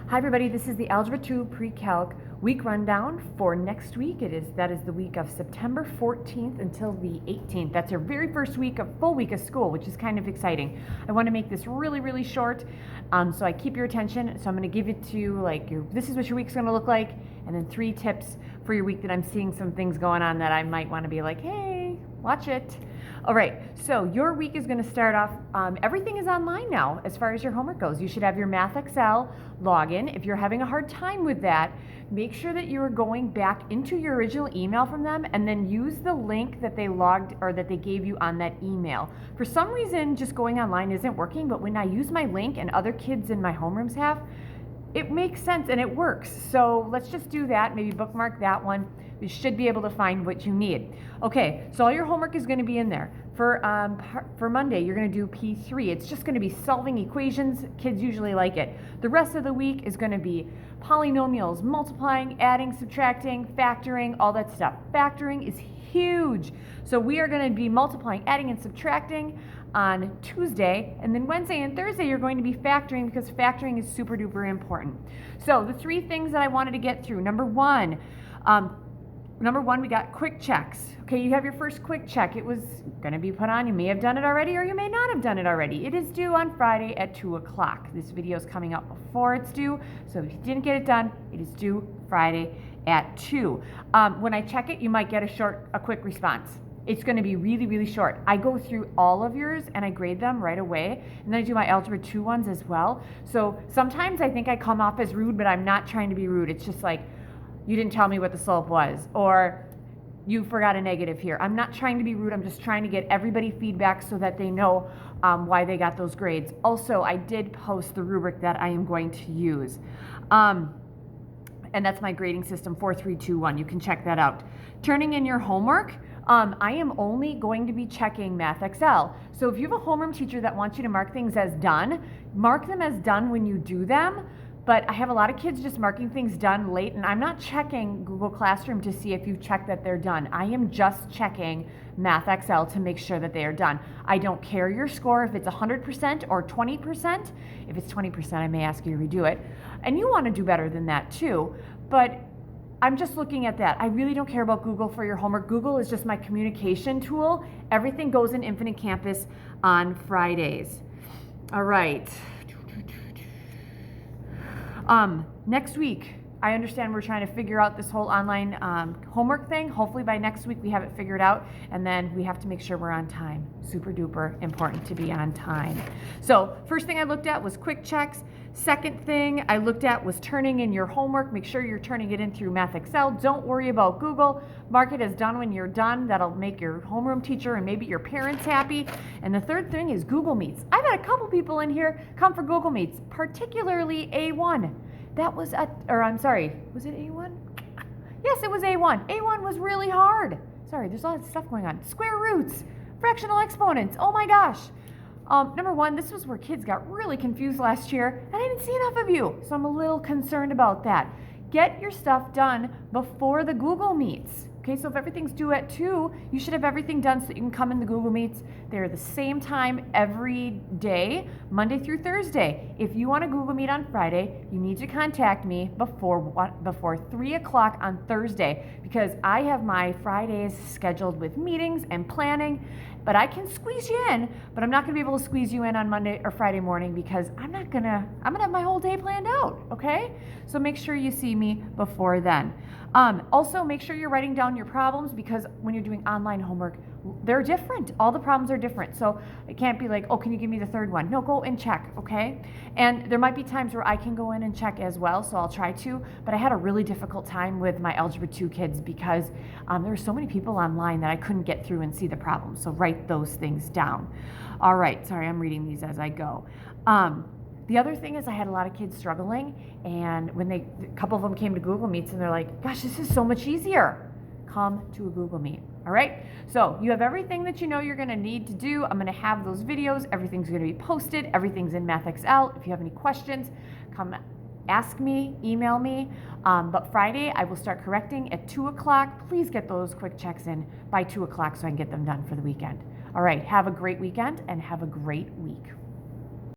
Hi everybody, this is the Algebra 2 Pre-Calc week rundown for next week. That is the week of September 14th until the 18th. That's our very first full week of school, which is kind of exciting. I want to make this really short, so I keep your attention. So I'm going to give it to you this is what your week's going to look like, and then 3 tips for your week that I'm seeing some things going on that I might want to be like, hey, watch it. All right, so your week is going to start off, everything is online now as far as your homework goes. You should have your Math Excel login. If you're having a hard time with that, make sure that you're going back into your original email from them and then use the link that they gave you on that email. For some reason, just going online isn't working, but when I use my link and other kids in my homerooms have, it makes sense and it works. So let's just do that. Maybe bookmark that one. You should be able to find what you need. Okay, so all your homework is going to be in there. For Monday, you're going to do P3. It's just going to be solving equations. Kids usually like it. The rest of the week is going to be polynomials, multiplying, adding, subtracting, factoring, all that stuff. Factoring is huge. So we are going to be multiplying, adding, and subtracting on Tuesday, and then Wednesday and Thursday you're going to be factoring, because factoring is super duper important. So the 3 things that I wanted to get through. Number one, we got quick checks. Okay, you have your first quick check. It was going to be put on. You may have done it already or you may not have done it already. It is due on Friday at 2 o'clock. This video is coming out before it's due, so if you didn't get it done, it is due Friday at 2. When I check it, you might get a quick response. It's going to be really short. I go through all of yours and I grade them right away, and then I do my Algebra 2 ones as well. So sometimes I think I come off as rude, but I'm not trying to be rude. It's just like, you didn't tell me what the slope was, or you forgot a negative here. I'm not trying to be rude. I'm just trying to get everybody feedback so that they know why they got those grades. Also, I did post the rubric that I am going to use. And that's my grading system, 4-3-2-1. You can check that out. Turning in your homework, I am only going to be checking Math Excel. So if you have a homeroom teacher that wants you to mark things as done, mark them as done when you do them. But I have a lot of kids just marking things done late, and I'm not checking Google Classroom to see if you check that they're done. I am just checking Math Excel to make sure that they are done. I don't care your score if it's 100% or 20%. If it's 20%, I may ask you to redo it. And you want to do better than that too, but I'm just looking at that. I really don't care about Google for your homework. Google is just my communication tool. Everything goes in Infinite Campus on Fridays. All right. Next week, I understand we're trying to figure out this whole online homework thing. Hopefully by next week we have it figured out, and then we have to make sure we're on time. Super duper important to be on time. So first thing I looked at was quick checks. Second thing I looked at was turning in your homework. Make sure you're turning it in through Math Excel. Don't worry about Google. Mark it as done when you're done. That'll make your homeroom teacher and maybe your parents happy. And the third thing is Google Meets. I've had a couple people in here come for Google Meets, particularly A1. That was was it A1? Yes, it was A1. A1 was really hard. Sorry, there's a lot of stuff going on. Square roots, fractional exponents. Oh my gosh. Number one, this was where kids got really confused last year, and I didn't see enough of you, so I'm a little concerned about that. Get your stuff done before the Google Meets. Okay, so if everything's due at 2, you should have everything done so that you can come in the Google Meets. They're the same time every day, Monday through Thursday. If you want a Google Meet on Friday, you need to contact me before 3 o'clock on Thursday, because I have my Fridays scheduled with meetings and planning. But I can squeeze you in, but I'm not going to be able to squeeze you in on Monday or Friday morning, because I'm going to have my whole day planned out, okay? So make sure you see me before then. Also, make sure you're writing down your problems, because when you're doing online homework, they're different. All the problems are different. So it can't be like, oh, can you give me the third one? No, go and check, okay? And there might be times where I can go in and check as well, so I'll try to. But I had a really difficult time with my Algebra 2 kids, because there were so many people online that I couldn't get through and see the problems. So write those things down. All right, sorry, I'm reading these as I go. The other thing is I had a lot of kids struggling, and when a couple of them came to Google Meets, and they're like, gosh, this is so much easier. Come to a Google Meet, all right? So you have everything that you know you're gonna need to do. I'm gonna have those videos. Everything's gonna be posted. Everything's in Math Excel. If you have any questions, come ask me, email me. But Friday, I will start correcting at 2 o'clock. Please get those quick checks in by 2 o'clock so I can get them done for the weekend. All right, have a great weekend and have a great week.